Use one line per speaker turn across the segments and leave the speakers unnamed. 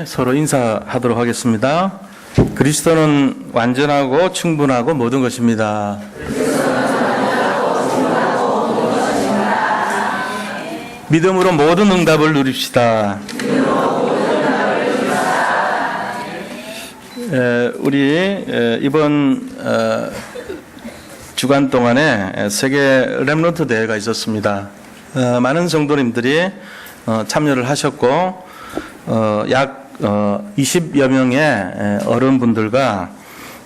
서로 인사하도록 하겠습니다. 그리스도는 완전하고 충분하고 모든 것입니다. 믿음으로 모든 응답을 누립시다. 우리 이번 주간 동안에 세계 렘넌트 대회가 있었습니다. 많은 성도님들이 참여를 하셨고 약 20여 명의 어른분들과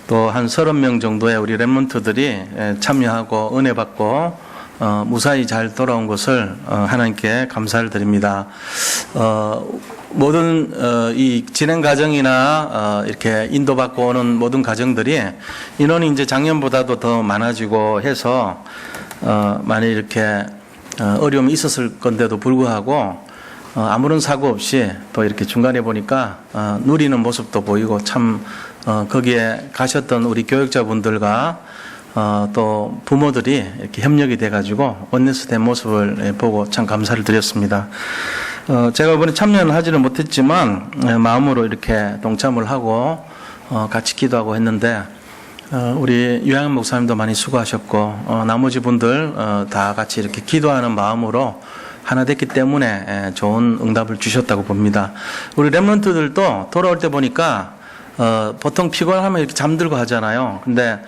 또 한 30명 정도의 우리 렘넌트들이 참여하고 은혜 받고 무사히 잘 돌아온 것을 하나님께 감사를 드립니다. 모든 이 진행 과정이나 이렇게 인도받고 오는 모든 과정들이 인원이 이제 작년보다도 더 많아지고 해서 많이 이렇게 어려움이 있었을 건데도 불구하고 아무런 사고 없이 또 이렇게 중간에 보니까 누리는 모습도 보이고 참 거기에 가셨던 우리 교육자분들과 또 부모들이 이렇게 협력이 돼가지고 원네스 된 모습을 보고 참 감사를 드렸습니다. 제가 이번에 참여는 하지는 못했지만 마음으로 이렇게 동참을 하고 같이 기도하고 했는데 우리 유양현 목사님도 많이 수고하셨고 나머지 분들 다 같이 이렇게 기도하는 마음으로 하나 됐기 때문에 좋은 응답을 주셨다고 봅니다. 우리 렘넌트들도 돌아올 때 보니까 보통 피곤하면 이렇게 잠들고 하잖아요. 근데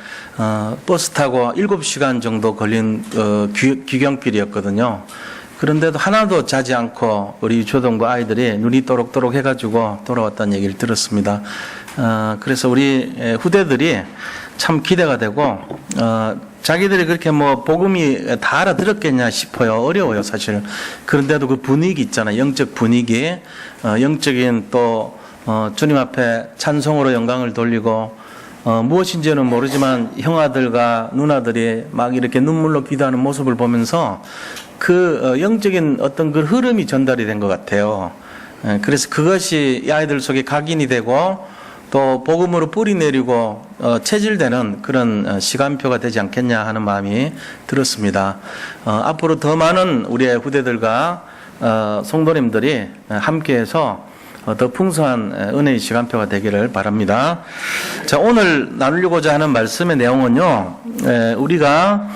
버스 타고 7시간 정도 걸린 귀경길이었거든요. 그런데도 하나도 자지 않고 우리 유초등부 아이들이 눈이 또록또록 해가지고 돌아왔다는 얘기를 들었습니다. 그래서 우리 후대들이 참 기대가 되고 자기들이 그렇게 뭐 복음이 다 알아들었겠냐 싶어요. 어려워요, 사실. 그런데도 그 분위기 있잖아요. 영적 분위기, 영적인 또 주님 앞에 찬송으로 영광을 돌리고 무엇인지는 모르지만 형아들과 누나들이 막 이렇게 눈물로 기도하는 모습을 보면서 그 영적인 어떤 그 흐름이 전달이 된 것 같아요. 그래서 그것이 이 아이들 속에 각인이 되고 또 복음으로 뿌리 내리고 체질되는 그런 시간표가 되지 않겠냐 하는 마음이 들었습니다. 앞으로 더 많은 우리의 후대들과 성도님들이 함께해서 더 풍성한 은혜의 시간표가 되기를 바랍니다. 자, 오늘 나누려고자 하는 말씀의 내용은요, 우리가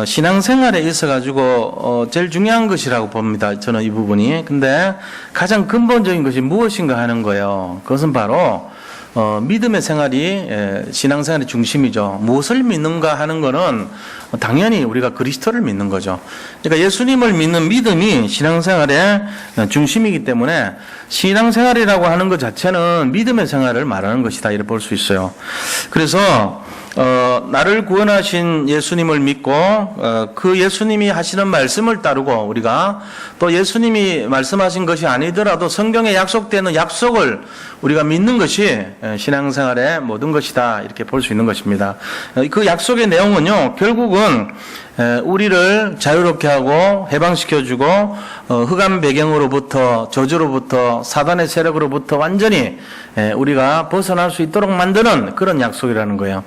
신앙생활에 있어가지고 제일 중요한 것이라고 봅니다. 저는 이 부분이. 근데 가장 근본적인 것이 무엇인가 하는 거예요. 그것은 바로 믿음의 생활이 신앙생활의 중심이죠. 무엇을 믿는가 하는 것은 당연히 우리가 그리스도를 믿는 거죠. 그러니까 예수님을 믿는 믿음이 신앙생활의 중심이기 때문에 신앙생활이라고 하는 것 자체는 믿음의 생활을 말하는 것이다 이렇게 볼 수 있어요. 그래서 나를 구원하신 예수님을 믿고 그 예수님이 하시는 말씀을 따르고 우리가 또 예수님이 말씀하신 것이 아니더라도 성경에 약속되는 약속을 우리가 믿는 것이 신앙생활의 모든 것이다 이렇게 볼 수 있는 것입니다. 그 약속의 내용은요, 결국은 우리를 자유롭게 하고 해방시켜주고 흑암 배경으로부터 저주로부터 사단의 세력으로부터 완전히 우리가 벗어날 수 있도록 만드는 그런 약속이라는 거예요.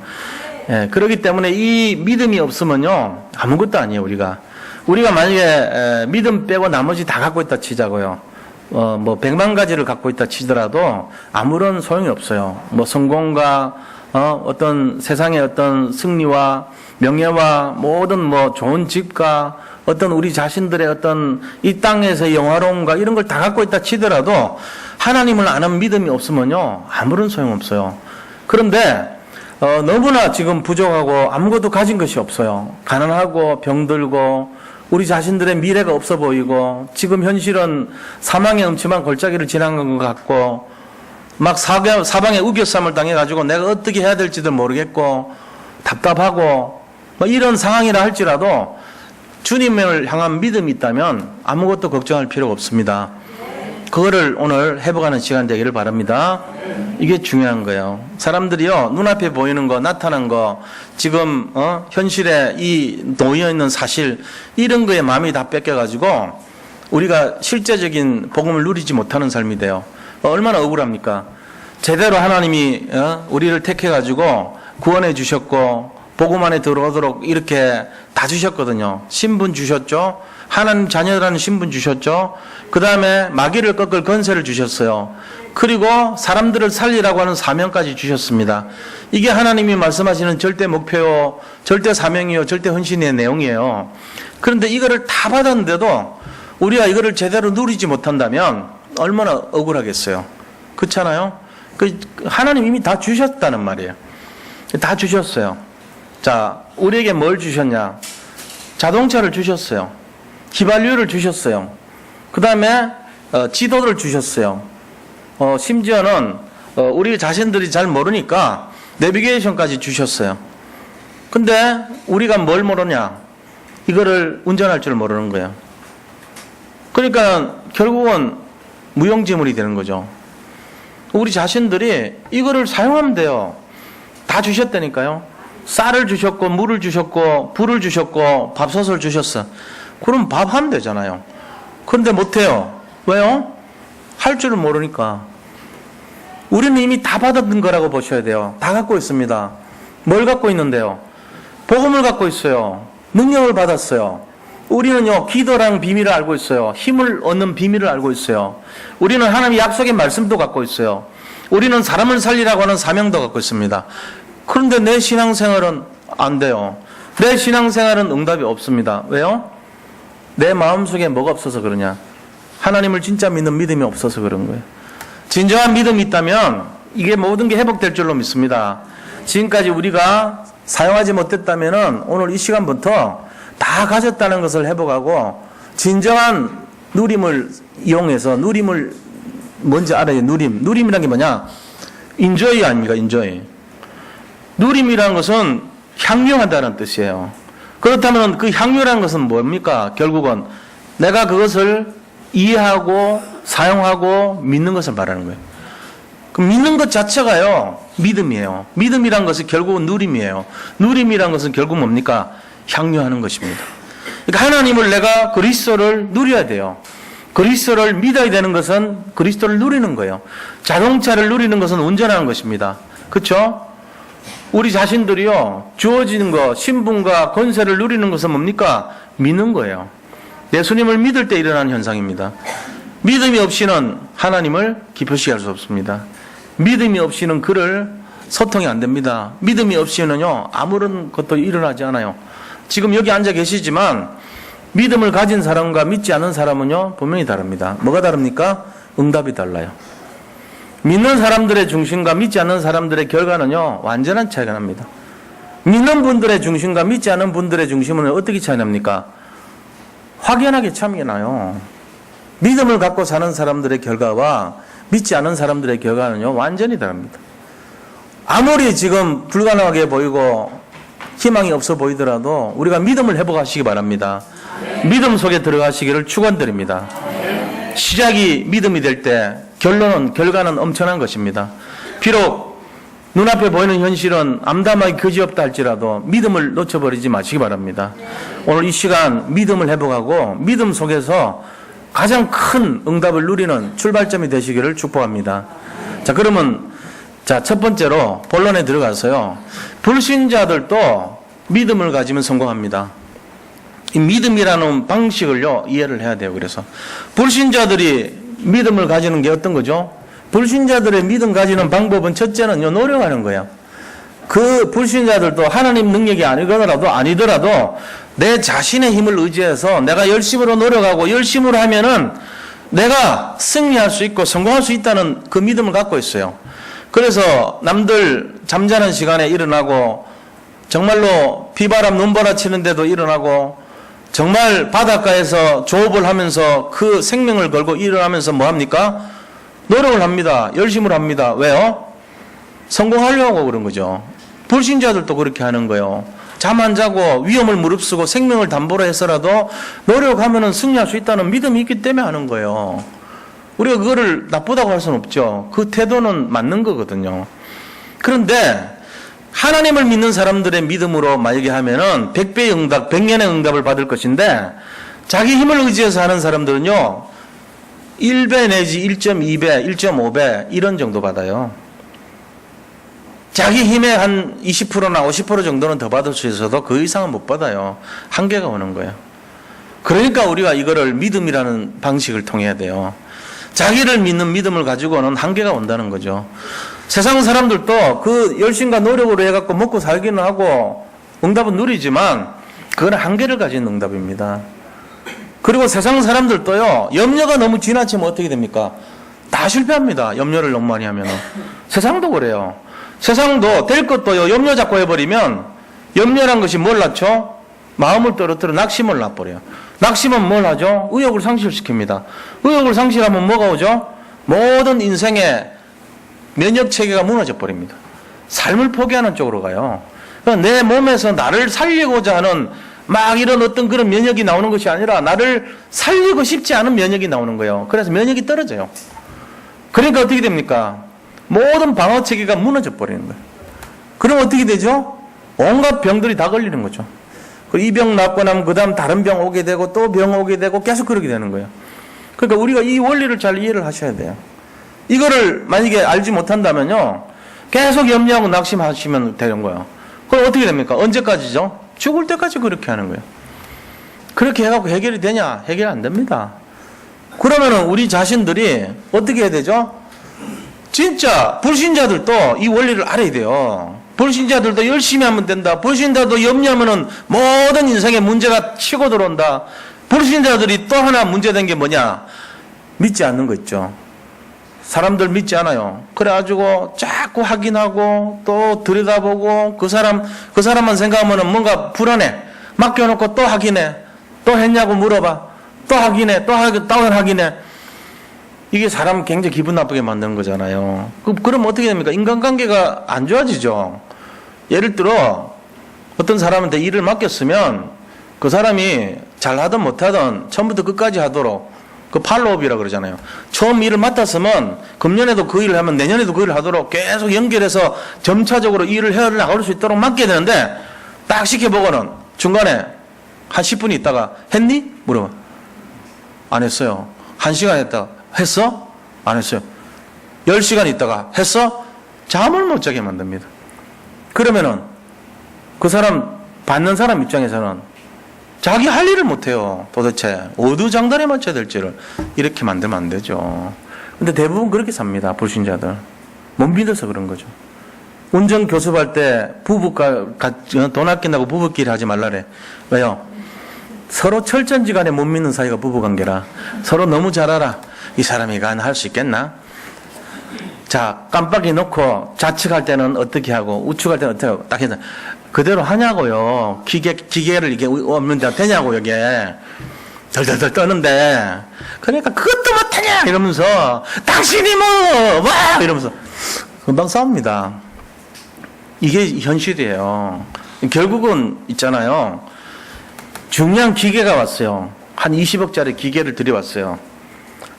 그렇기 때문에 이 믿음이 없으면요 아무것도 아니에요. 우리가 만약에 믿음 빼고 나머지 다 갖고 있다 치자고요. 뭐 100만 가지를 갖고 있다 치더라도 아무런 소용이 없어요. 뭐 성공과 어떤 세상의 어떤 승리와 명예와 모든 뭐 좋은 집과 어떤 우리 자신들의 어떤 이 땅에서의 영화로움과 이런 걸 다 갖고 있다 치더라도 하나님을 아는 믿음이 없으면요 아무런 소용없어요. 그런데 너무나 지금 부족하고 아무것도 가진 것이 없어요. 가난하고 병들고 우리 자신들의 미래가 없어 보이고 지금 현실은 사망의 음침한 골짜기를 지나간 것 같고 막 사방에 우겨쌈을 당해가지고 내가 어떻게 해야 될지도 모르겠고 답답하고 뭐 이런 상황이라 할지라도 주님을 향한 믿음이 있다면 아무것도 걱정할 필요가 없습니다. 그거를 오늘 회복하는 시간 되기를 바랍니다. 이게 중요한 거예요. 사람들이요 눈앞에 보이는 거 나타난 거 지금 현실에 이 놓여 있는 사실 이런 거에 마음이 다 뺏겨가지고 우리가 실제적인 복음을 누리지 못하는 삶이 돼요. 얼마나 억울합니까? 제대로 하나님이 우리를 택해가지고 구원해 주셨고 복음 안에 들어오도록 이렇게 다 주셨거든요. 신분 주셨죠. 하나님 자녀라는 신분 주셨죠. 그 다음에 마귀를 꺾을 권세를 주셨어요. 그리고 사람들을 살리라고 하는 사명까지 주셨습니다. 이게 하나님이 말씀하시는 절대 목표요, 절대 사명이요, 절대 헌신의 내용이에요. 그런데 이거를 다 받았는데도 우리가 이거를 제대로 누리지 못한다면 얼마나 억울하겠어요. 그렇잖아요? 하나님 이미 다 주셨다는 말이에요. 다 주셨어요. 자, 우리에게 뭘 주셨냐? 자동차를 주셨어요. 휘발유를 주셨어요. 그 다음에 지도를 주셨어요. 심지어는 우리 자신들이 잘 모르니까 내비게이션까지 주셨어요. 근데 우리가 뭘 모르냐? 이거를 운전할 줄 모르는 거예요. 그러니까 결국은 무용지물이 되는 거죠. 우리 자신들이 이거를 사용하면 돼요. 다 주셨다니까요. 쌀을 주셨고 물을 주셨고 불을 주셨고 밥솥을 주셨어. 그럼 밥 하면 되잖아요. 그런데 못해요. 왜요? 할 줄을 모르니까. 우리는 이미 다 받았던 거라고 보셔야 돼요. 다 갖고 있습니다. 뭘 갖고 있는데요? 복음을 갖고 있어요. 능력을 받았어요. 우리는요, 기도라는 비밀을 알고 있어요. 힘을 얻는 비밀을 알고 있어요. 우리는 하나님의 약속의 말씀도 갖고 있어요. 우리는 사람을 살리라고 하는 사명도 갖고 있습니다. 그런데 내 신앙생활은 안 돼요. 내 신앙생활은 응답이 없습니다. 왜요? 내 마음속에 뭐가 없어서 그러냐? 하나님을 진짜 믿는 믿음이 없어서 그런 거예요. 진정한 믿음이 있다면 이게 모든 게 회복될 줄로 믿습니다. 지금까지 우리가 사용하지 못했다면 오늘 이 시간부터 다 가졌다는 것을 회복하고 진정한 누림을 이용해서 누림을 뭔지 알아요. 누림이란 게 뭐냐? 인조이 아닙니까? 인조이. 누림이라는 것은 향유하다는 뜻이에요. 그렇다면 그 향유라는 것은 뭡니까? 결국은 내가 그것을 이해하고 사용하고 믿는 것을 말하는 거예요. 그 믿는 것 자체가요, 믿음이에요. 믿음이란 것은 결국은 누림이에요. 누림이란 것은 결국 뭡니까? 향유하는 것입니다. 그러니까 하나님을 내가 그리스도를 누려야 돼요. 그리스도를 믿어야 되는 것은 그리스도를 누리는 거예요. 자동차를 누리는 것은 운전하는 것입니다. 그렇죠? 우리 자신들이요, 주어지는 것, 신분과 권세를 누리는 것은 뭡니까? 믿는 거예요. 예수님을 믿을 때 일어나는 현상입니다. 믿음이 없이는 하나님을 기쁘시게 할 수 없습니다. 믿음이 없이는 그를 소통이 안 됩니다. 믿음이 없이는요, 아무런 것도 일어나지 않아요. 지금 여기 앉아 계시지만 믿음을 가진 사람과 믿지 않은 사람은요, 분명히 다릅니다. 뭐가 다릅니까? 응답이 달라요. 믿는 사람들의 중심과 믿지 않는 사람들의 결과는요, 완전한 차이가 납니다. 믿는 분들의 중심과 믿지 않는 분들의 중심은 어떻게 차이 납니까? 확연하게 차이가 나요. 믿음을 갖고 사는 사람들의 결과와 믿지 않은 사람들의 결과는요, 완전히 다릅니다. 아무리 지금 불가능하게 보이고 희망이 없어 보이더라도 우리가 믿음을 회복하시기 바랍니다. 믿음 속에 들어가시기를 축원드립니다. 시작이 믿음이 될 때 결과는 엄청난 것입니다. 비록 눈앞에 보이는 현실은 암담하게 그지없다 할지라도 믿음을 놓쳐버리지 마시기 바랍니다. 오늘 이 시간 믿음을 회복하고 믿음 속에서 가장 큰 응답을 누리는 출발점이 되시기를 축복합니다. 자, 그러면 첫 번째로 본론에 들어가서요. 불신자들도 믿음을 가지면 성공합니다. 이 믿음이라는 방식을요, 이해를 해야 돼요. 그래서 불신자들이 믿음을 가지는 게 어떤 거죠? 불신자들의 믿음 가지는 방법은 첫째는요, 노력하는 거예요. 그 불신자들도 하나님 능력이 아니더라도 내 자신의 힘을 의지해서 내가 열심으로 노력하고 열심으로 하면은 내가 승리할 수 있고 성공할 수 있다는 그 믿음을 갖고 있어요. 그래서 남들 잠자는 시간에 일어나고 정말로 비바람 눈보라 치는데도 일어나고 정말 바닷가에서 조업을 하면서 그 생명을 걸고 일어나면서 뭐 합니까? 노력을 합니다. 열심을 합니다. 왜요? 성공하려고 그런 거죠. 불신자들도 그렇게 하는 거예요. 잠 안 자고 위험을 무릅쓰고 생명을 담보로 해서라도 노력하면 승리할 수 있다는 믿음이 있기 때문에 하는 거예요. 우리가 그거를 나쁘다고 할 수는 없죠. 그 태도는 맞는 거거든요. 그런데 하나님을 믿는 사람들의 믿음으로 만약에 하면은 100배의 응답, 100년의 응답을 받을 것인데 자기 힘을 의지해서 하는 사람들은요, 1배 내지 1.2배, 1.5배 이런 정도 받아요. 자기 힘의 한 20%나 50% 정도는 더 받을 수 있어도 그 이상은 못 받아요. 한계가 오는 거예요. 그러니까 우리가 이거를 믿음이라는 방식을 통해야 돼요. 자기를 믿는 믿음을 가지고는 한계가 온다는 거죠. 세상 사람들도 그 열심과 노력으로 해갖고 먹고 살기는 하고 응답은 누리지만 그건 한계를 가진 응답입니다. 그리고 세상 사람들도요, 염려가 너무 지나치면 어떻게 됩니까? 다 실패합니다. 염려를 너무 많이 하면. 세상도 그래요. 세상도 될 것도요, 염려 잡고 해버리면 염려란 것이 뭘 낳죠? 마음을 떨어뜨려 낙심을 낳아버려요. 낙심은 뭘 하죠? 의욕을 상실시킵니다. 의욕을 상실하면 뭐가 오죠? 모든 인생의 면역체계가 무너져 버립니다. 삶을 포기하는 쪽으로 가요. 그러니까 내 몸에서 나를 살리고자 하는 막 이런 어떤 그런 면역이 나오는 것이 아니라 나를 살리고 싶지 않은 면역이 나오는 거예요. 그래서 면역이 떨어져요. 그러니까 어떻게 됩니까? 모든 방어체계가 무너져 버리는 거예요. 그럼 어떻게 되죠? 온갖 병들이 다 걸리는 거죠. 이 병 낫고 나면 그 다음 다른 병 오게 되고 또 병 오게 되고 계속 그러게 되는 거예요. 그러니까 우리가 이 원리를 잘 이해를 하셔야 돼요. 이거를 만약에 알지 못한다면요, 계속 염려하고 낙심하시면 되는 거예요. 그럼 어떻게 됩니까? 언제까지죠? 죽을 때까지 그렇게 하는 거예요. 그렇게 해갖고 해결이 되냐? 해결 안 됩니다. 그러면은 우리 자신들이 어떻게 해야 되죠? 진짜 불신자들도 이 원리를 알아야 돼요. 불신자들도 열심히 하면 된다. 불신자도 염려하면은 모든 인생에 문제가 치고 들어온다. 불신자들이 또 하나 문제된 게 뭐냐? 믿지 않는 거 있죠. 사람들 믿지 않아요. 그래가지고 자꾸 확인하고 또 들여다보고 그 사람만 생각하면은 뭔가 불안해. 맡겨놓고 또 확인해. 또 했냐고 물어봐. 또 확인해. 또 확인해. 이게 사람 굉장히 기분 나쁘게 만드는 거잖아요. 그럼 어떻게 됩니까? 인간관계가 안 좋아지죠. 예를 들어 어떤 사람한테 일을 맡겼으면 그 사람이 잘하든 못하든 처음부터 끝까지 하도록, 그 팔로업이라고 그러잖아요. 처음 일을 맡았으면 금년에도 그 일을 하면 내년에도 그 일을 하도록 계속 연결해서 점차적으로 일을 해나갈 수 있도록 맡겨야 되는데, 딱 시켜보고는 중간에 한 10분 있다가 했니? 물어봐. 안 했어요. 1시간 했다가 했어? 안 했어요. 10시간 있다가 했어? 잠을 못 자게 만듭니다. 그러면은 그 사람, 받는 사람 입장에서는 자기 할 일을 못해요. 도대체 어느 장단에 맞춰야 될지를 이렇게 만들면 안 되죠. 근데 대부분 그렇게 삽니다. 불신자들. 못 믿어서 그런 거죠. 운전 교습할 때 돈 아낀다고 부부끼리 하지 말라래. 왜요? 서로 철전지간에 못 믿는 사이가 부부관계라. 서로 너무 잘 알아. 이 사람이 할 수 있겠나? 자, 깜빡이 놓고 좌측할 때는 어떻게 하고 우측할 때는 어떻게 하고 딱 해서 그대로 하냐고요. 기계를 이게 없는 데 되냐고. 이게 덜덜덜 떠는데, 그러니까 그것도 못하냐 이러면서 당신이 뭐 이러면서 금방 싸웁니다. 이게 현실이에요. 결국은 있잖아요, 중요한 기계가 왔어요. 한 20억짜리 기계를 들여왔어요.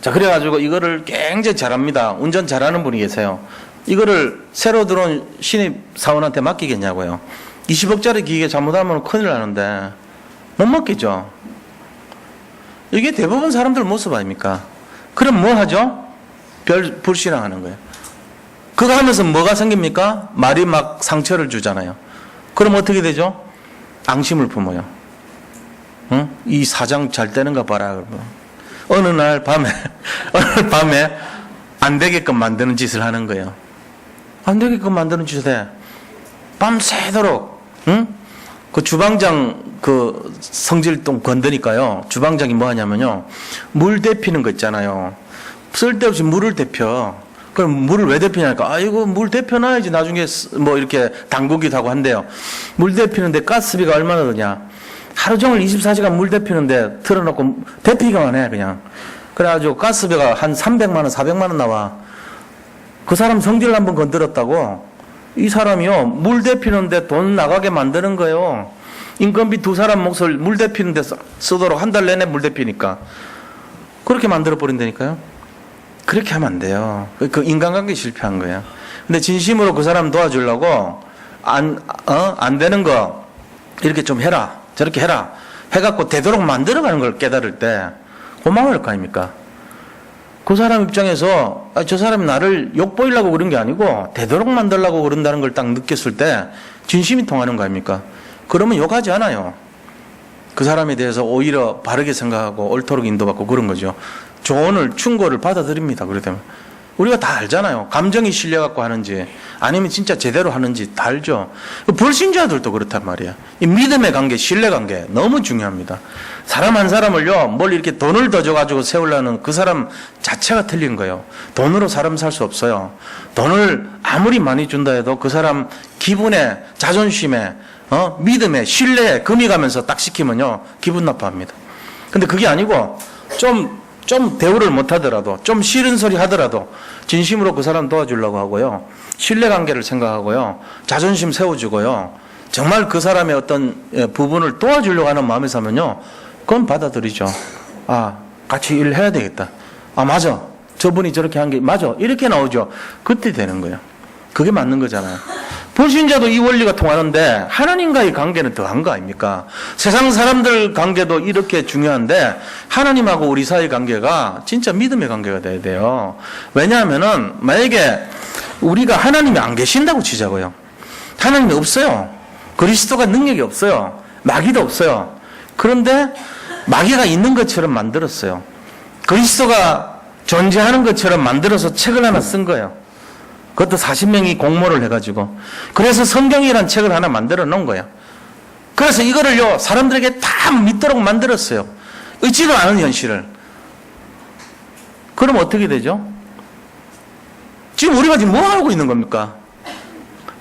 자, 그래가지고 이거를 굉장히 잘합니다. 운전 잘하는 분이 계세요. 이거를 새로 들어온 신입 사원한테 맡기겠냐고요. 20억짜리 기계 잘못하면 큰일 나는데 못 맡기죠. 이게 대부분 사람들 모습 아닙니까? 그럼 뭐 하죠? 불신앙하는 거예요. 그거 하면서 뭐가 생깁니까? 말이 막 상처를 주잖아요. 그럼 어떻게 되죠? 앙심을 품어요. 응? 이 사장 잘 되는가 봐라. 어느 날 밤에 안 되게끔 만드는 짓을 하는 거예요. 안 되게끔 만드는 짓을 해. 밤새도록, 응? 그 주방장 그 성질동 건드니까요. 주방장이 뭐 하냐면요, 물 데피는 거 있잖아요. 쓸데없이 물을 데펴. 그럼 물을 왜 데피냐니까, 아이고 물 데펴놔야지 나중에 뭐 이렇게 담그기도 하고 한대요. 물 데피는데 가스비가 얼마나 드냐. 하루 종일 24시간 물 데피는데 틀어놓고 데피기만 해 그냥. 그래가지고 가스비가 한 300만 원 400만 원 나와. 그 사람 성질 한번 건드렸다고 이 사람이요, 물 데피는데 돈 나가게 만드는 거예요. 인건비 2사람 몫을 물 데피는데 쓰도록 한 달 내내 물 데피니까 그렇게 만들어 버린다니까요. 그렇게 하면 안 돼요. 그 인간관계 실패한 거예요. 근데 진심으로 그 사람 도와주려고 안 되는 거 이렇게 좀 해라, 저렇게 해라 해갖고 되도록 만들어가는 걸 깨달을 때 고마울 거 아닙니까? 그 사람 입장에서 저 사람이 나를 욕보이려고 그런 게 아니고 되도록 만들려고 그런다는 걸 딱 느꼈을 때 진심이 통하는 거 아닙니까? 그러면 욕하지 않아요. 그 사람에 대해서 오히려 바르게 생각하고 옳도록 인도받고 그런 거죠. 조언을, 충고를 받아들입니다. 그러면 우리가 다 알잖아요. 감정이 실려갖고 하는지 아니면 진짜 제대로 하는지 다 알죠. 불신자들도 그렇단 말이야. 이 믿음의 관계, 신뢰 관계 너무 중요합니다. 사람 한 사람을요, 뭘 이렇게 돈을 더 줘가지고 세우려는 그 사람 자체가 틀린 거예요. 돈으로 사람 살 수 없어요. 돈을 아무리 많이 준다 해도 그 사람 기분에, 자존심에, 믿음에, 신뢰에 금이 가면서 딱 시키면요, 기분 나빠합니다. 근데 그게 아니고 좀 대우를 못 하더라도, 좀 싫은 소리 하더라도 진심으로 그 사람 도와주려고 하고요. 신뢰관계를 생각하고요. 자존심 세워주고요. 정말 그 사람의 어떤 부분을 도와주려고 하는 마음에서 하면요. 그건 받아들이죠. 아, 같이 일해야 되겠다. 아, 맞아. 저분이 저렇게 한 게 맞아. 이렇게 나오죠. 그때 되는 거예요. 그게 맞는 거잖아요. 불신자도 이 원리가 통하는데 하나님과의 관계는 더한 거 아닙니까? 세상 사람들 관계도 이렇게 중요한데 하나님하고 우리 사이의 관계가 진짜 믿음의 관계가 돼야 돼요. 왜냐하면은 만약에 우리가 하나님이 안 계신다고 치자고요. 하나님이 없어요. 그리스도가 능력이 없어요. 마귀도 없어요. 그런데 마귀가 있는 것처럼 만들었어요. 그리스도가 존재하는 것처럼 만들어서 책을 하나 쓴 거예요. 그것도 40명이 공모를 해가지고. 그래서 성경이라는 책을 하나 만들어 놓은 거예요. 그래서 이거를요, 사람들에게 다 믿도록 만들었어요. 의지도 않은 현실을. 그럼 어떻게 되죠? 지금 우리가 지금 뭐 하고 있는 겁니까?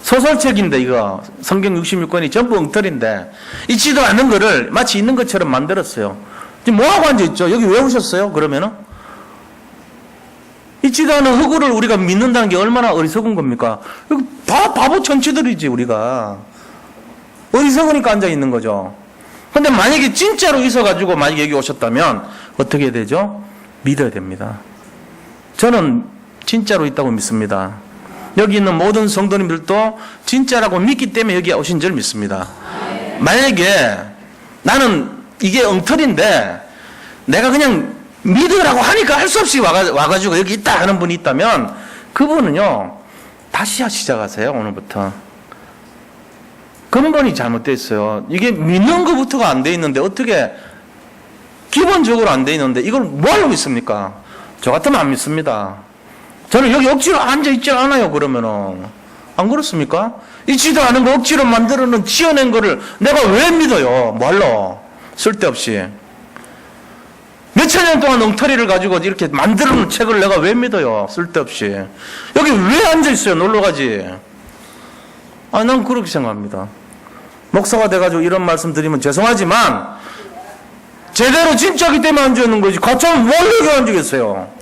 소설책인데, 이거. 성경 66권이 전부 엉터리인데, 있지도 않은 거를 마치 있는 것처럼 만들었어요. 지금 뭐 하고 앉아있죠? 여기 왜 오셨어요? 그러면은? 있지도 않은 흑우를 우리가 믿는다는 게 얼마나 어리석은 겁니까? 다 바보 천치들이지, 우리가. 어리석으니까 앉아있는 거죠. 근데 만약에 진짜로 있어가지고 만약에 여기 오셨다면 어떻게 되죠? 믿어야 됩니다. 저는 진짜로 있다고 믿습니다. 여기 있는 모든 성도님들도 진짜라고 믿기 때문에 여기 오신 줄 믿습니다. 만약에 나는 이게 엉터리인데 내가 그냥 믿으라고 하니까 할 수 없이 와가지고 여기 있다 하는 분이 있다면 그분은요, 다시 시작하세요. 오늘부터. 근본이 잘못되어 있어요. 이게 믿는 것부터가 안 돼 있는데 어떻게 기본적으로 안 돼 있는데 이걸 뭐 하려고 있습니까? 저 같으면 안 믿습니다. 저는 여기 억지로 앉아있지 않아요. 그러면은 안 그렇습니까? 있지도 않은 거 억지로 만들어놓은 지어낸 거를 내가 왜 믿어요? 뭐 하러? 쓸데없이. 몇천 년 동안 엉터리를 가지고 이렇게 만들어놓은 책을 내가 왜 믿어요? 쓸데없이. 여기 왜 앉아있어요? 놀러가지. 난 그렇게 생각합니다. 목사가 돼가지고 이런 말씀 드리면 죄송하지만 제대로 진짜기 때문에 앉아있는 거지. 가짜면 뭘 여기 앉아있어요?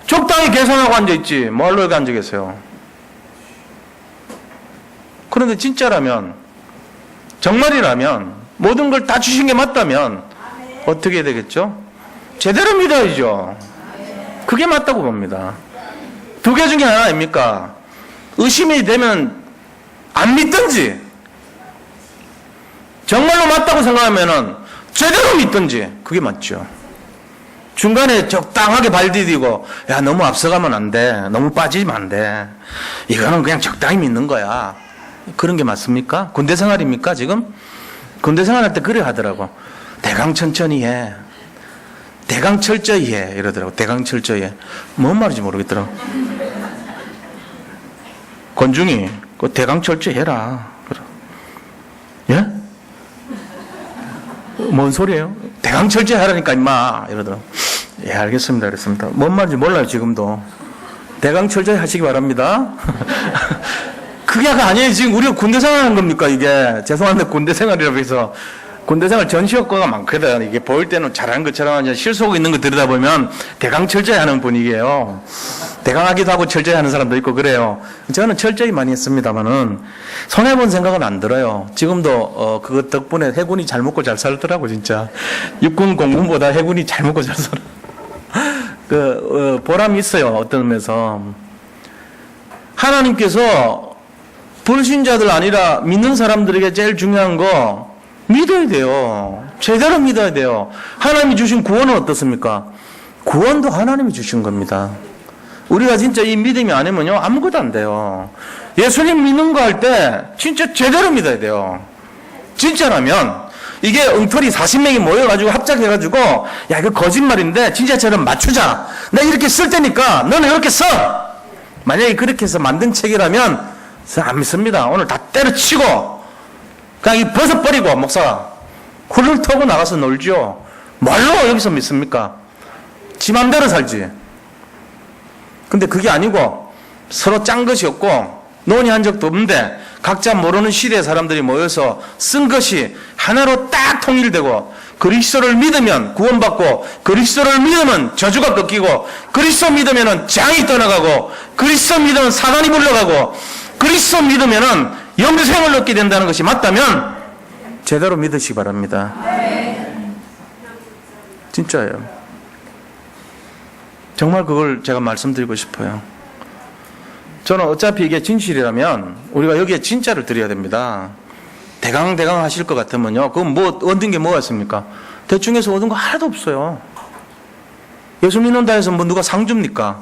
적당히 계산하고 앉아있지. 뭘로 여기 앉아계세요? 그런데 진짜라면, 정말이라면, 모든 걸 다 주신 게 맞다면 어떻게 해야 되겠죠? 제대로 믿어야죠. 그게 맞다고 봅니다. 두 개 중에 하나 아닙니까? 의심이 되면 안 믿든지, 정말로 맞다고 생각하면은 제대로 믿든지, 그게 맞죠. 중간에 적당하게 발 디디고, 야, 너무 앞서가면 안 돼. 너무 빠지면 안 돼. 이거는 그냥 적당히 믿는 거야. 그런 게 맞습니까? 군대 생활입니까, 지금? 군대 생활할 때 그래 하더라고. 대강 천천히 해. 대강 철저히 해. 이러더라고. 대강 철저히 해. 뭔 말인지 모르겠더라고. 권중이, 그 대강 철저히 해라. 그래. 예? 뭔 소리예요? 대강 철저히 하라니까, 임마. 이러더라고. 예, 알겠습니다. 그랬습니다. 뭔 말인지 몰라요, 지금도. 대강 철저히 하시기 바랍니다. 그게 아니에요. 지금 우리가 군대 생활하는 겁니까, 이게. 죄송한데 군대 생활이라고 해서. 군대 생활 전시 효과가 많거든. 이게 보일 때는 잘하는 것처럼 실속이 있는 거 들여다보면 대강 철저히 하는 분위기예요. 대강하기도 하고 철저히 하는 사람도 있고 그래요. 저는 철저히 많이 했습니다만은 손해본 생각은 안 들어요. 지금도 그것 덕분에 해군이 잘 먹고 잘 살더라고, 진짜. 육군 공군보다 해군이 잘 먹고 잘 살아. 보람이 있어요. 어떤 면에서. 하나님께서 불신자들 아니라 믿는 사람들에게 제일 중요한 거 믿어야 돼요. 제대로 믿어야 돼요. 하나님이 주신 구원은 어떻습니까? 구원도 하나님이 주신 겁니다. 우리가 진짜 이 믿음이 아니면요, 아무것도 안 돼요. 예수님 믿는 거 할 때 진짜 제대로 믿어야 돼요. 진짜라면 이게 엉터리 40명이 모여가지고 합작해가지고 야 이거 거짓말인데 진짜처럼 맞추자. 내가 이렇게 쓸 테니까 너는 이렇게 써. 만약에 그렇게 해서 만든 책이라면 안 믿습니다. 오늘 다 때려치고 그냥 이 벗어버리고 목사가 훌훌 털고 나가서 놀죠. 뭘로 여기서 믿습니까? 지 맘대로 살지. 근데 그게 아니고 서로 짠 것이 없고 논의한 적도 없는데 각자 모르는 시대의 사람들이 모여서 쓴 것이 하나로 딱 통일되고 그리스도를 믿으면 구원받고 그리스도를 믿으면 저주가 꺾이고 그리스도 믿으면 재앙이 떠나가고 그리스도 믿으면 사단이 물러가고 그리스도 믿으면 영생을 얻게 된다는 것이 맞다면 제대로 믿으시기 바랍니다. 진짜예요. 정말 그걸 제가 말씀드리고 싶어요. 저는 어차피 이게 진실이라면 우리가 여기에 진짜를 드려야 됩니다. 대강 하실 것 같으면요. 그건 뭐 얻은 게 뭐가 있습니까? 대충해서 얻은 거 하나도 없어요. 예수 믿는다 해서 뭐 누가 상 줍니까?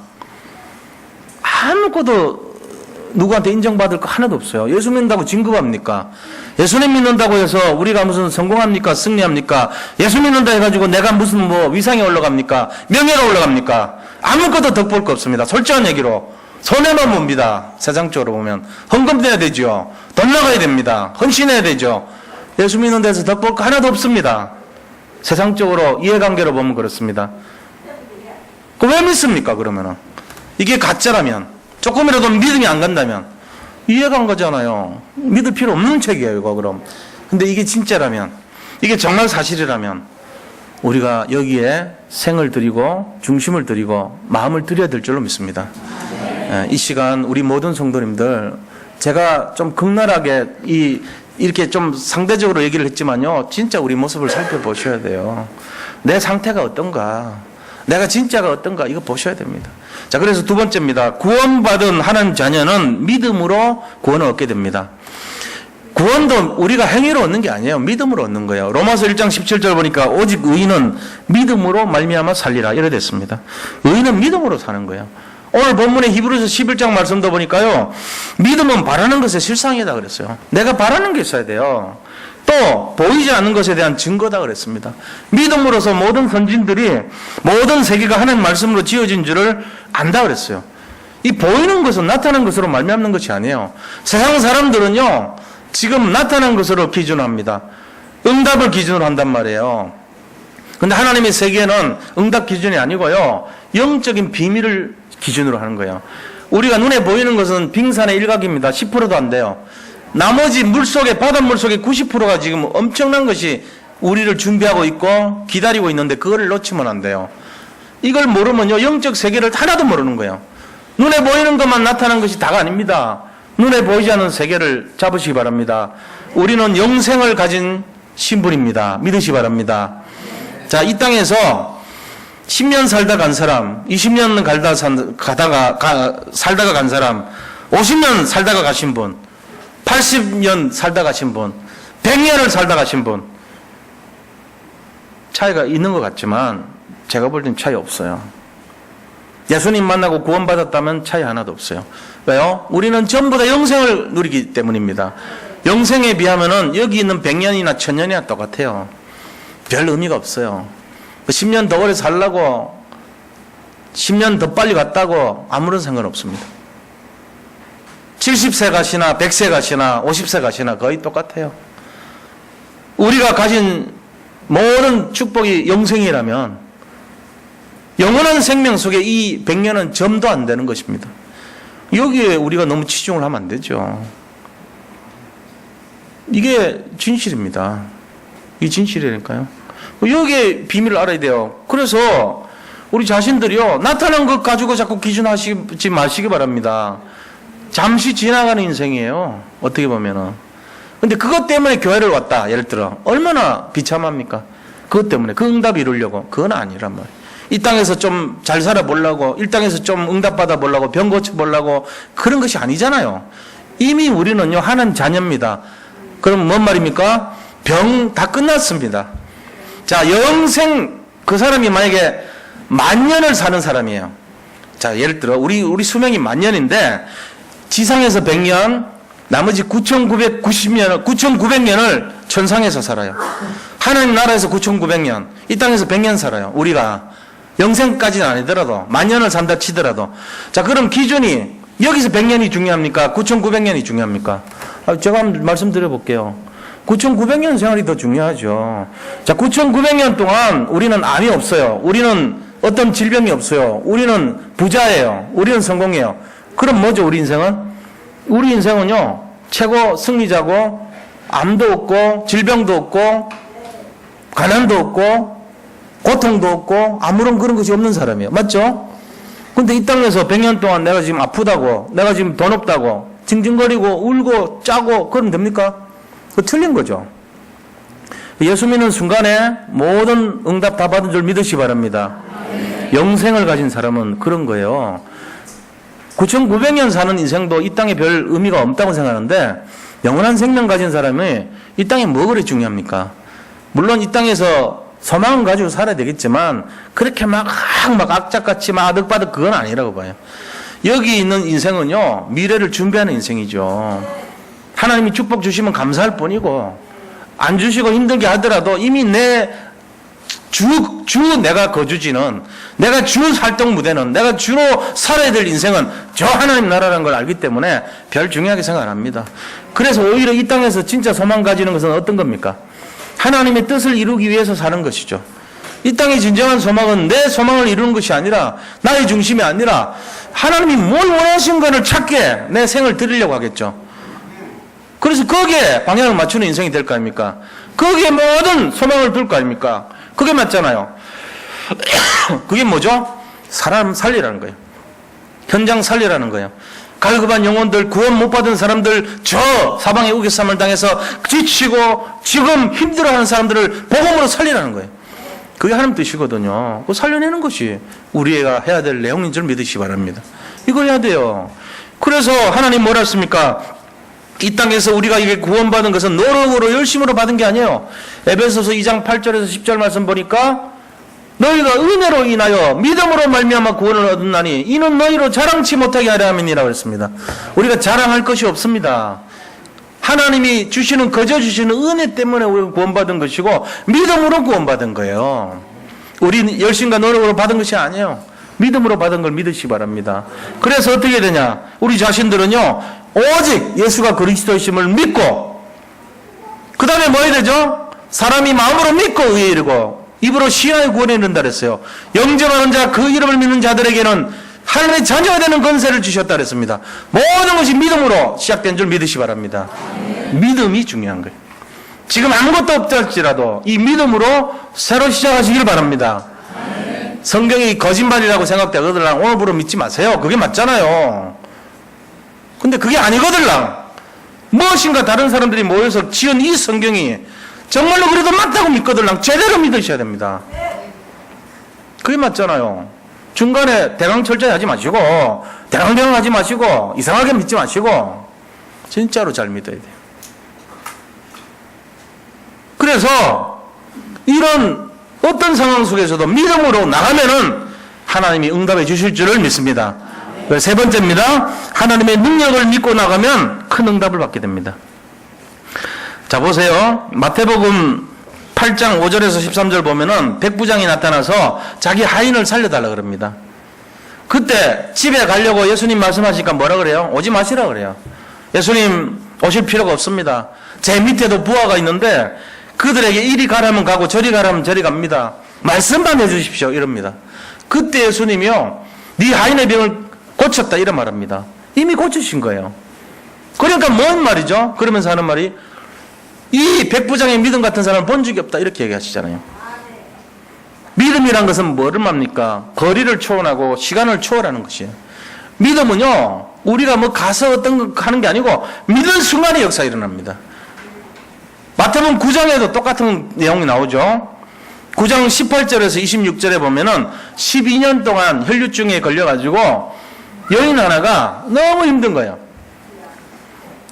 아무것도 누구한테 인정받을 거 하나도 없어요. 예수 믿는다고 진급합니까? 예수님 믿는다고 해서 우리가 무슨 성공합니까? 승리합니까? 예수 믿는다 해가지고 내가 무슨 뭐 위상에 올라갑니까? 명예가 올라갑니까? 아무것도 덕볼 거 없습니다. 솔직한 얘기로. 손해만 봅니다. 세상적으로 보면. 헌금 내야 되죠. 돈 나가야 됩니다. 헌신해야 되죠. 예수 믿는 데서 덕볼 거 하나도 없습니다. 세상적으로 이해관계로 보면 그렇습니다. 왜 믿습니까, 그러면은? 이게 가짜라면, 조금이라도 믿음이 안 간다면, 이해가 안 가잖아요. 믿을 필요 없는 책이에요, 이거, 그럼. 근데 이게 진짜라면, 이게 정말 사실이라면, 우리가 여기에 생을 드리고, 중심을 드리고, 마음을 드려야 될 줄로 믿습니다. 이 시간, 우리 모든 성도님들, 제가 좀 극렬하게 이렇게 좀 상대적으로 얘기를 했지만요, 진짜 우리 모습을 살펴보셔야 돼요. 내 상태가 어떤가, 내가 진짜가 어떤가, 이거 보셔야 됩니다. 자, 그래서 두 번째입니다. 구원받은 하나님 자녀는 믿음으로 구원을 얻게 됩니다. 구원도 우리가 행위로 얻는 게 아니에요. 믿음으로 얻는 거예요. 로마서 1장 17절 보니까 오직 의인은 믿음으로 말미암아 살리라 이래 됐습니다. 의인은 믿음으로 사는 거예요. 오늘 본문의 히브리서 11장 말씀도 보니까요, 믿음은 바라는 것의 실상이다 그랬어요. 내가 바라는 게 있어야 돼요. 또 보이지 않는 것에 대한 증거다 그랬습니다. 믿음으로서 모든 선진들이 모든 세계가 하나님 말씀으로 지어진 줄을 안다 그랬어요. 이 보이는 것은 나타난 것으로 말미암는 것이 아니에요. 세상 사람들은요, 지금 나타난 것으로 기준합니다. 응답을 기준으로 한단 말이에요. 근데 하나님의 세계는 응답 기준이 아니고요, 영적인 비밀을 기준으로 하는 거예요. 우리가 눈에 보이는 것은 빙산의 일각입니다. 10%도 안 돼요. 나머지 물속에, 바닷물 속에 90%가 지금 엄청난 것이 우리를 준비하고 있고 기다리고 있는데 그거를 놓치면 안 돼요. 이걸 모르면요, 영적 세계를 하나도 모르는 거예요. 눈에 보이는 것만 나타난 것이 다가 아닙니다. 눈에 보이지 않는 세계를 잡으시기 바랍니다. 우리는 영생을 가진 신분입니다. 믿으시기 바랍니다. 자, 이 땅에서 10년 살다 간 사람, 20년 살다가 간 사람, 50년 살다가 가신 분, 80년 살다 가신 분, 100년을 살다 가신 분, 차이가 있는 것 같지만 제가 볼 땐 차이 없어요. 예수님 만나고 구원받았다면 차이 하나도 없어요. 왜요? 우리는 전부 다 영생을 누리기 때문입니다. 영생에 비하면은 여기 있는 100년이나 1000년이나 똑같아요. 별 의미가 없어요. 10년 더 오래 살라고 10년 더 빨리 갔다고 아무런 상관없습니다. 70세 가시나 100세 가시나 50세 가시나 거의 똑같아요. 우리가 가진 모든 축복이 영생이라면 영원한 생명 속에 이 100년은 점도 안 되는 것입니다. 여기에 우리가 너무 치중을 하면 안 되죠. 이게 진실입니다. 이 진실이니까요. 여기에 비밀을 알아야 돼요. 그래서 우리 자신들이요, 나타난 것 가지고 자꾸 기준하시지 마시기 바랍니다. 잠시 지나가는 인생이에요. 어떻게 보면은. 근데 그것 때문에 교회를 왔다, 예를 들어. 얼마나 비참합니까? 그것 때문에. 그 응답을 이루려고. 그건 아니란 말이에요. 이 땅에서 좀 잘 살아보려고, 이 땅에서 좀 응답받아 보려고, 병 고쳐보려고, 그런 것이 아니잖아요. 이미 우리는요, 하나님 자녀입니다. 그럼 뭔 말입니까? 병 다 끝났습니다. 자, 영생, 그 사람이 만약에 10,000년을 사는 사람이에요. 자, 예를 들어, 우리 수명이 10,000년인데, 지상에서 100년, 나머지 9,990년, 9,900년을 천상에서 살아요. 하나님 나라에서 9,900년, 이 땅에서 100년 살아요. 우리가 영생까지는 아니더라도 만년을 산다 치더라도. 자, 그럼 기준이 여기서 100년이 중요합니까? 9,900년이 중요합니까? 제가 한번 말씀드려 볼게요. 9,900년 생활이 더 중요하죠. 자, 9,900년 동안 우리는 암이 없어요. 우리는 어떤 질병이 없어요. 우리는 부자예요. 우리는 성공해요. 그럼 뭐죠, 우리 인생은? 우리 인생은요, 최고 승리자고, 암도 없고, 질병도 없고, 가난도 없고, 고통도 없고, 아무런 그런 것이 없는 사람이에요. 맞죠? 근데 이 땅에서 100년 동안 내가 지금 아프다고, 내가 지금 돈 없다고, 징징거리고, 울고, 짜고, 그러면 됩니까? 그거 틀린 거죠. 예수 믿는 순간에 모든 응답 다 받은 줄 믿으시기 바랍니다. 영생을 가진 사람은 그런 거예요. 9,900년 사는 인생도 이 땅에 별 의미가 없다고 생각하는데, 영원한 생명 가진 사람이 이 땅에 뭐 그리 중요합니까? 물론 이 땅에서 소망은 가지고 살아야 되겠지만, 그렇게 막 악착같이 막 아득바득 그건 아니라고 봐요. 여기 있는 인생은요, 미래를 준비하는 인생이죠. 하나님이 축복 주시면 감사할 뿐이고, 안 주시고 힘들게 하더라도 이미 내가 거주지는, 내가 주 활동 무대는, 내가 주로 살아야 될 인생은 저 하나님 나라라는 걸 알기 때문에 별 중요하게 생각 안 합니다. 그래서 오히려 이 땅에서 진짜 소망 가지는 것은 어떤 겁니까? 하나님의 뜻을 이루기 위해서 사는 것이죠. 이 땅의 진정한 소망은 내 소망을 이루는 것이 아니라, 나의 중심이 아니라 하나님이 뭘 원하신 것을 찾게 내 생을 드리려고 하겠죠. 그래서 거기에 방향을 맞추는 인생이 될 거 아닙니까? 거기에 모든 소망을 둘 거 아닙니까? 그게 맞잖아요. 그게 뭐죠? 사람 살리라는 거예요. 현장 살리라는 거예요. 갈급한 영혼들, 구원 못 받은 사람들, 저 사방에 우겨쌈을 당해서 지치고 지금 힘들어하는 사람들을 복음으로 살리라는 거예요. 그게 하나님 뜻이거든요. 그거 살려내는 것이 우리가 해야 될 내용인 줄 믿으시기 바랍니다. 이걸 해야 돼요. 그래서 하나님 뭐라 했습니까? 이 땅에서 우리가 이게 구원받은 것은 노력으로 열심으로 받은 게 아니에요. 에베소서 2장 8절에서 10절 말씀 보니까, 너희가 은혜로 인하여 믿음으로 말미암아 구원을 얻었나니 이는 너희로 자랑치 못하게 하려 함이니라고 했습니다. 우리가 자랑할 것이 없습니다. 하나님이 주시는, 거저 주시는 은혜 때문에 우리가 구원받은 것이고, 믿음으로 구원받은 거예요. 우리 열심과 노력으로 받은 것이 아니에요. 믿음으로 받은 걸 믿으시기 바랍니다. 그래서 어떻게 되냐? 우리 자신들은요, 오직 예수가 그리스도이심을 믿고, 그 다음에 뭐 해야 되죠? 사람이 마음으로 믿고 의에 이르고 입으로 시인하여 구원에 이른다 그랬어요. 영접하는 자, 그 이름을 믿는 자들에게는 하나님의 자녀가 되는 권세를 주셨다 그랬습니다. 모든 것이 믿음으로 시작된 줄 믿으시기 바랍니다. 믿음이 중요한 거예요. 지금 아무것도 없다 할지라도 이 믿음으로 새로 시작하시길 바랍니다. 성경이 거짓말이라고 생각되거들랑 오늘부로 믿지 마세요. 그게 맞잖아요. 근데 그게 아니거들랑, 무엇인가 다른 사람들이 모여서 지은 이 성경이 정말로 그래도 맞다고 믿거들랑 제대로 믿으셔야 됩니다. 그게 맞잖아요. 중간에 대강철저히 하지 마시고, 대강대강 하지 마시고, 이상하게 믿지 마시고, 진짜로 잘 믿어야 돼요. 그래서 이런 어떤 상황 속에서도 믿음으로 나가면은 하나님이 응답해 주실 줄을 믿습니다. 세 번째입니다. 하나님의 능력을 믿고 나가면 큰 응답을 받게 됩니다. 자, 보세요. 마태복음 8장 5절에서 13절 보면은 백부장이 나타나서 자기 하인을 살려달라 그럽니다. 그때 집에 가려고 예수님 말씀하시니까 뭐라 그래요? 오지 마시라 그래요. 예수님 오실 필요가 없습니다. 제 밑에도 부하가 있는데 그들에게 이리 가라면 가고 저리 가라면 저리 갑니다. 말씀만 해주십시오 이럽니다. 그때 예수님이요, 네 하인의 병을 고쳤다 이런 말합니다. 이미 고치신 거예요. 그러니까 뭔 말이죠? 그러면서 하는 말이, 이 백부장의 믿음 같은 사람을 본 적이 없다 이렇게 얘기하시잖아요. 믿음이란 것은 뭐를 말합니까? 거리를 초월하고 시간을 초월하는 것이에요. 믿음은요, 우리가 뭐 가서 어떤 거 하는 게 아니고 믿는 순간에 역사가 일어납니다. 마태복음 9장에도 똑같은 내용이 나오죠. 9장 18절에서 26절에 보면은 12년 동안 혈류증에 걸려가지고 여인 하나가 너무 힘든 거예요.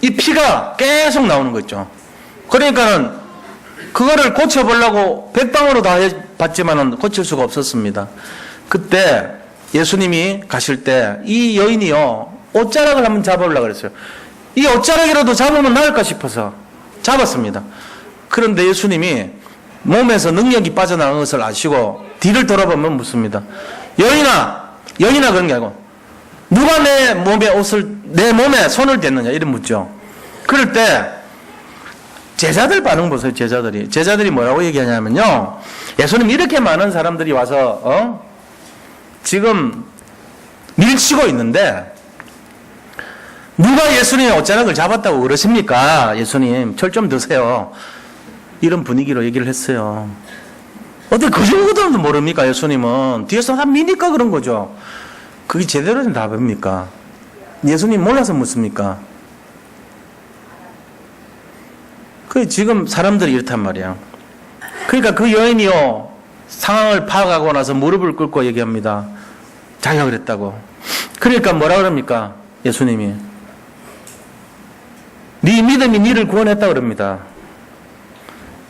이 피가 계속 나오는 거 있죠. 그러니까는 그거를 고쳐보려고 백방으로 다 해봤지만은 고칠 수가 없었습니다. 그때 예수님이 가실 때 이 여인이요, 옷자락을 한번 잡아보려고 그랬어요. 이 옷자락이라도 잡으면 나을까 싶어서 잡았습니다. 그런데 예수님이 몸에서 능력이 빠져나간 것을 아시고 뒤를 돌아보면 묻습니다. 여인아 그런 게 아니고 누가 내 몸에 손을 댔느냐 이런 묻죠. 그럴 때 제자들 반응 보세요. 제자들이 뭐라고 얘기하냐면요, 예수님 이렇게 많은 사람들이 와서 지금 밀치고 있는데 누가 예수님의 옷자락을 잡았다고 그러십니까? 예수님 철 좀 드세요. 이런 분위기로 얘기를 했어요. 어떻게 그 정도도 모릅니까? 예수님은 뒤에서 다 미니까 그런 거죠. 그게 제대로 된 답입니까? 예수님 몰라서 묻습니까? 그 지금 사람들이 이렇단 말이야. 그러니까 그 여인이요, 상황을 파악하고 나서 무릎을 꿇고 얘기합니다. 자기가 그랬다고. 그러니까 뭐라 그럽니까? 예수님이 네 믿음이 네를 구원했다 그럽니다.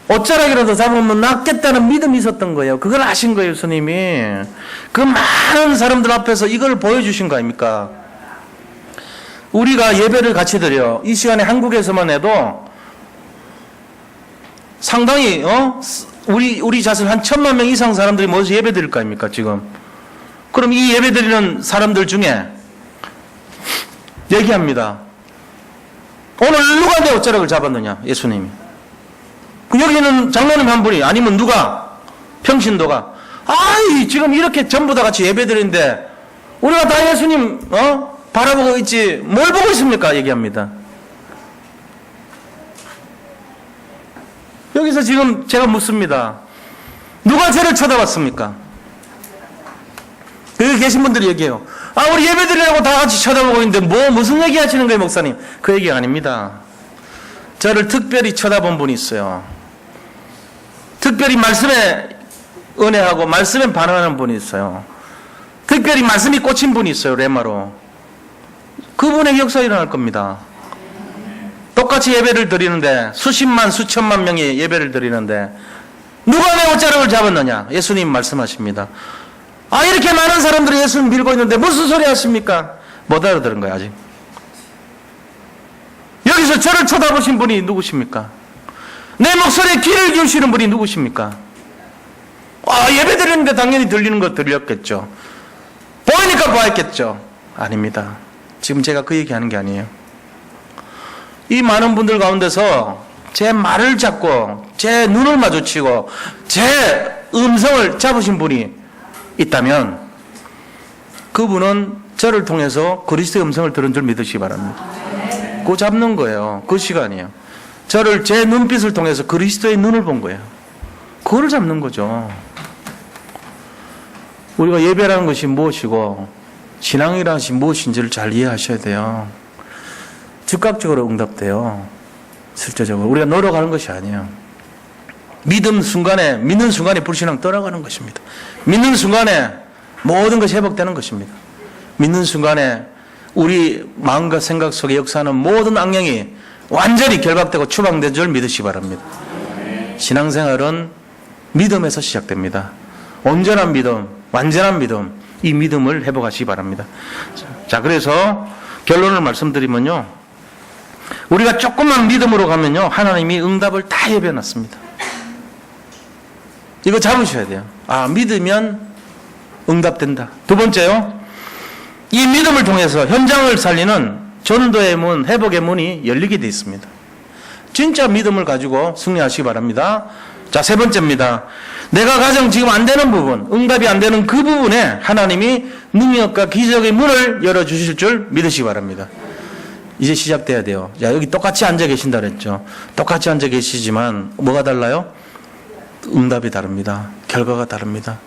옷자락이라도 잡으면 낫겠다는 믿음이 있었던 거예요. 그걸 아신 거예요, 예수님이. 그 많은 사람들 앞에서 이걸 보여주신 거 아닙니까? 우리가 예배를 같이 드려요. 이 시간에 한국에서만 해도 상당히 우리 자신 한 1,000만 명 이상 사람들이 모여서 예배 드릴 거 아닙니까, 지금? 그럼 이 예배 드리는 사람들 중에 얘기합니다. 오늘 누가 내 옷자락을 잡았느냐? 예수님이. 여기는 장로님 한 분이, 아니면 누가? 평신도가. 지금 이렇게 전부 다 같이 예배 드리는데 우리가 다 예수님 바라보고 있지 뭘 보고 있습니까? 얘기합니다. 여기서 지금 제가 묻습니다. 누가 저를 쳐다봤습니까? 여기 계신 분들이 얘기해요. 우리 예배 드리려고 다 같이 쳐다보고 있는데 무슨 얘기 하시는 거예요, 목사님? 그 얘기 아닙니다. 저를 특별히 쳐다본 분이 있어요. 특별히 말씀에 은혜하고 말씀에 반응하는 분이 있어요. 특별히 말씀이 꽂힌 분이 있어요, 레마로. 그분의 역사 일어날 겁니다. 똑같이 예배를 드리는데 수십만 수천만 명이 예배를 드리는데 누가 내 옷자락을 잡았느냐? 예수님 말씀하십니다. 이렇게 많은 사람들이 예수님 밀고 있는데 무슨 소리 하십니까? 못 알아들은 거예요, 아직. 여기서 저를 쳐다보신 분이 누구십니까? 내 목소리에 귀를 기울이시는 분이 누구십니까? 예배 드리는데 당연히 들리는 거 들렸겠죠. 보이니까 보았겠죠. 아닙니다. 지금 제가 그 얘기하는 게 아니에요. 이 많은 분들 가운데서 제 말을 잡고 제 눈을 마주치고 제 음성을 잡으신 분이 있다면 그분은 저를 통해서 그리스도의 음성을 들은 줄 믿으시기 바랍니다. 그거 잡는 거예요. 그 시간이에요. 저를 제 눈빛을 통해서 그리스도의 눈을 본 거예요. 그거를 잡는 거죠. 우리가 예배라는 것이 무엇이고 신앙이라는 것이 무엇인지를 잘 이해하셔야 돼요. 즉각적으로 응답돼요. 실제적으로 우리가 노력하는 것이 아니에요. 믿는 순간에 불신앙 떠나가는 것입니다. 믿는 순간에 모든 것이 회복되는 것입니다. 믿는 순간에 우리 마음과 생각 속에 역사하는 모든 악령이 완전히 결박되고 추방된 줄 믿으시기 바랍니다. 신앙생활은 믿음에서 시작됩니다. 온전한 믿음, 완전한 믿음, 이 믿음을 회복하시기 바랍니다. 자, 그래서 결론을 말씀드리면요, 우리가 조금만 믿음으로 가면요, 하나님이 응답을 다 예배해놨습니다. 이거 잡으셔야 돼요. 믿으면 응답된다. 두 번째요, 이 믿음을 통해서 현장을 살리는 전도의 문, 회복의 문이 열리게 되어 있습니다. 진짜 믿음을 가지고 승리하시기 바랍니다. 자, 세 번째입니다. 내가 가장 지금 안 되는 부분, 응답이 안 되는 그 부분에 하나님이 능력과 기적의 문을 열어주실 줄 믿으시기 바랍니다. 이제 시작돼야 돼요. 자, 여기 똑같이 앉아 계신다 그랬죠. 똑같이 앉아 계시지만 뭐가 달라요? 응답이 다릅니다. 결과가 다릅니다.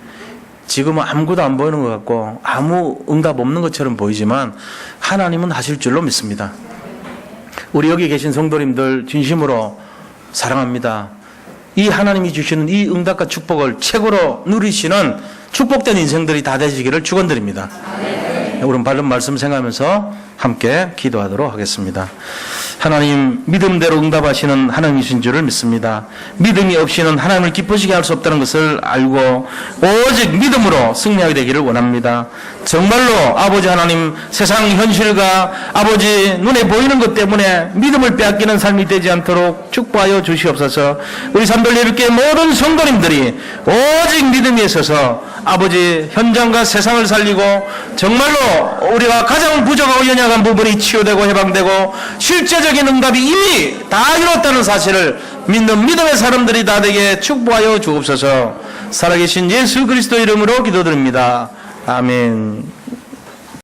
지금은 아무것도 안 보이는 것 같고 아무 응답 없는 것처럼 보이지만 하나님은 하실 줄로 믿습니다. 우리 여기 계신 성도님들 진심으로 사랑합니다. 이 하나님이 주시는 이 응답과 축복을 최고로 누리시는 축복된 인생들이 다 되시기를 축원드립니다. 우리 바른 말씀 생각하면서 함께 기도하도록 하겠습니다. 하나님, 믿음대로 응답하시는 하나님이신 줄을 믿습니다. 믿음이 없이는 하나님을 기쁘시게 할 수 없다는 것을 알고 오직 믿음으로 승리하게 되기를 원합니다. 정말로 아버지 하나님, 세상 현실과 아버지 눈에 보이는 것 때문에 믿음을 빼앗기는 삶이 되지 않도록 축복하여 주시옵소서. 우리 산돌 예비교회 모든 성도님들이 오직 믿음에 있어서 아버지 현장과 세상을 살리고 정말로 우리가 가장 부족하고 연약한 부분이 치유되고 해방되고 실제적인 응답이 이미 다 이뤘다는 사실을 믿는 믿음의 사람들이 다 되게 축복하여 주옵소서. 살아계신 예수 그리스도 이름으로 기도드립니다. 아멘.